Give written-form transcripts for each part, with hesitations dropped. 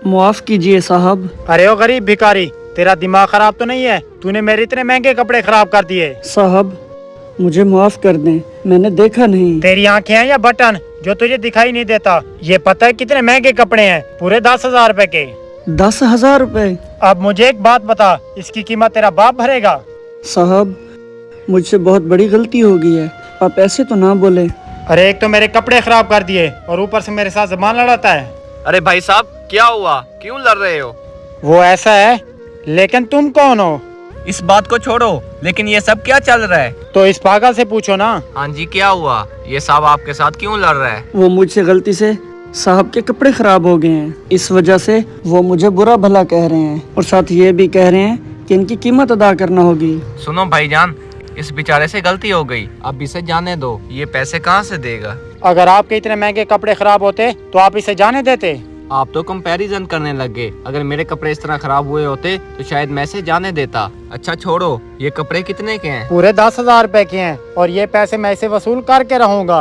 معاف کیجیے صاحب۔ अरे ओ गरीब भिखारी, तेरा दिमाग खराब तो नहीं है? तूने मेरे इतने महंगे कपड़े खराब कर दिए। साहब मुझे माफ कर दें, मैंने देखा नहीं। तेरी आंखें हैं या बटन जो तुझे दिखाई नहीं देता? ये पता है कितने महंगे कपड़े हैं? पूरे 10,000 रुपए के। 10,000 रुपए? अब मुझे एक बात बता, इसकी कीमत तेरा बाप भरेगा? साहब मुझसे बहुत बड़ी गलती हो गई है, आप ऐसे तो ना बोले। अरे एक तो मेरे कपड़े खराब कर दिए और ऊपर से मेरे साथ ज़बान लड़ाता है। अरे भाई साहब क्या हुआ, क्यों लड़ रहे हो? वो ऐसा है, लेकिन तुम कौन हो? इस बात को छोड़ो, लेकिन ये सब क्या चल रहा है? तो इस पागल से पूछो ना। हाँ जी, क्या हुआ? ये साहब आपके साथ क्यों लड़ रहा है? वो मुझसे गलती से साहब के कपड़े खराब हो गए हैं, इस वजह से वो मुझे बुरा भला कह रहे हैं और साथ ये भी कह रहे हैं कि इनकी कीमत अदा करना होगी। सुनो भाईजान, इस बेचारे से गलती हो गई, अब इसे जाने दो। ये पैसे कहाँ से देगा? अगर आपके इतने महंगे कपड़े खराब होते तो आप इसे जाने देते? आप तो कंपैरिजन करने लग गए। अगर मेरे कपड़े इस तरह खराब हुए होते तो शायद मैं इसे जाने देता। अच्छा छोड़ो, ये कपड़े कितने के हैं? पूरे 10,000 रुपए के हैं और ये पैसे मैं इसे वसूल करके रहूंगा।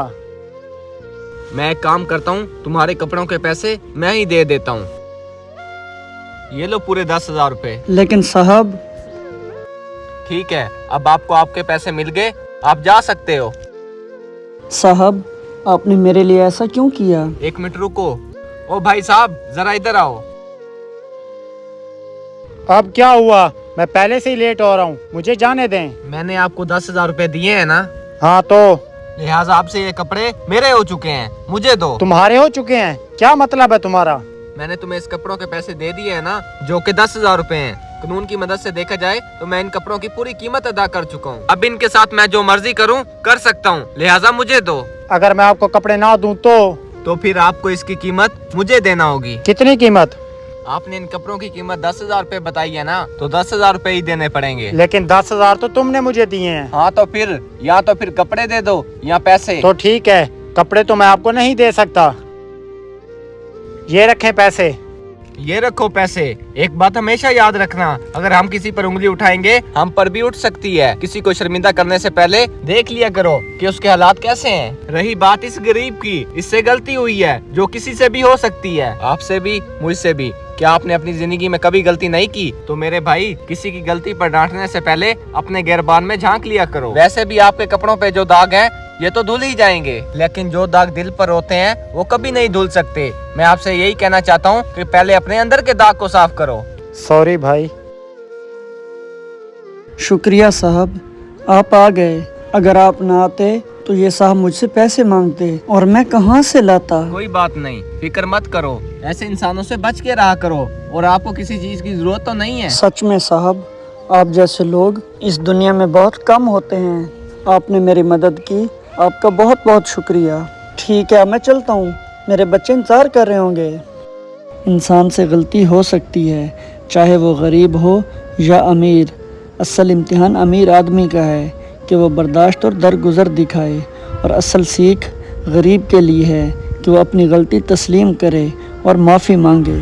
मैं एक काम करता हूँ, तुम्हारे कपड़ों के पैसे मैं ही दे देता हूँ। ये लो पूरे 10,000 रुपए। लेकिन साहब। ठीक है, अब आपको आपके पैसे मिल गए, आप जा सकते हो। साहब आपने मेरे लिए ऐसा क्यों किया? एक मिनट रुको। ओ भाई साहब जरा इधर आओ। अब क्या हुआ? मैं पहले से ही लेट हो रहा हूँ, मुझे जाने दें। मैंने आपको 10,000 रुपए दिए हैं ना? हाँ तो? लिहाजा आपसे ये कपड़े मेरे हो चुके हैं, मुझे दो। तुम्हारे हो चुके हैं? क्या मतलब है तुम्हारा? मैंने तुम्हें इस कपड़ों के पैसे दे दिए हैं ना, जो कि 10,000 रुपए हैं। कानून की मदद से देखा जाए तो मैं इन कपड़ों की पूरी कीमत अदा कर चुका हूँ। अब इनके साथ मैं जो मर्जी करूँ कर सकता हूँ, लिहाजा मुझे दो। अगर मैं आपको कपड़े ना दूं तो फिर आपको इसकी कीमत मुझे देना होगी। कितनी कीमत? आपने इन कपड़ों की कीमत 10,000 रुपए बताई है ना, तो 10,000 रुपए ही देने पड़ेंगे। लेकिन 10,000 तो तुमने मुझे दिए हैं। हाँ तो फिर या तो फिर कपड़े दे दो या पैसे। तो ठीक है, कपड़े तो मैं आपको नहीं दे सकता। ये रखें पैसे। ये रखो पैसे। एक बात हमेशा याद रखना, अगर हम किसी पर उंगली उठाएंगे हम पर भी उठ सकती है। किसी को शर्मिंदा करने से पहले देख लिया करो कि उसके हालात कैसे हैं। रही बात इस गरीब की, इससे गलती हुई है जो किसी से भी हो सकती है, आपसे भी मुझसे भी। क्या आपने अपनी जिंदगी में कभी गलती नहीं की? तो मेरे भाई, किसी की गलती पर डांटने से पहले अपने गिरबान में झांक लिया करो। वैसे भी आपके कपड़ों पे जो दाग हैं ये तो धुल ही जाएंगे, लेकिन जो दाग दिल पर होते हैं वो कभी नहीं धुल सकते। मैं आपसे यही कहना चाहता हूँ कि पहले अपने अंदर के दाग को साफ करो। सॉरी भाई। शुक्रिया साहब, आप आ गए। अगर आप ना आते तो ये साहब मुझसे पैसे मांगते और मैं कहाँ से लाता। कोई बात नहीं, फिक्र मत करो। ऐसे इंसानों से बच के रहा करो और आपको किसी चीज की जरूरत तो नहीं है। सच में साहब, आप जैसे लोग इस दुनिया में बहुत कम होते हैं। आपने मेरी मदद की, आपका बहुत बहुत शुक्रिया। ठीक है, मैं चलता हूँ, मेरे बच्चे इंतजार कर रहे होंगे। इंसान से गलती हो सकती है, चाहे वो गरीब हो या अमीर। असल इम्तिहान अमीर आदमी का है कि वो बर्दाश्त और दरगुजर दिखाए, और असल सीख गरीब के लिए है कि वो अपनी गलती तस्लीम करे और माफ़ी मांगे।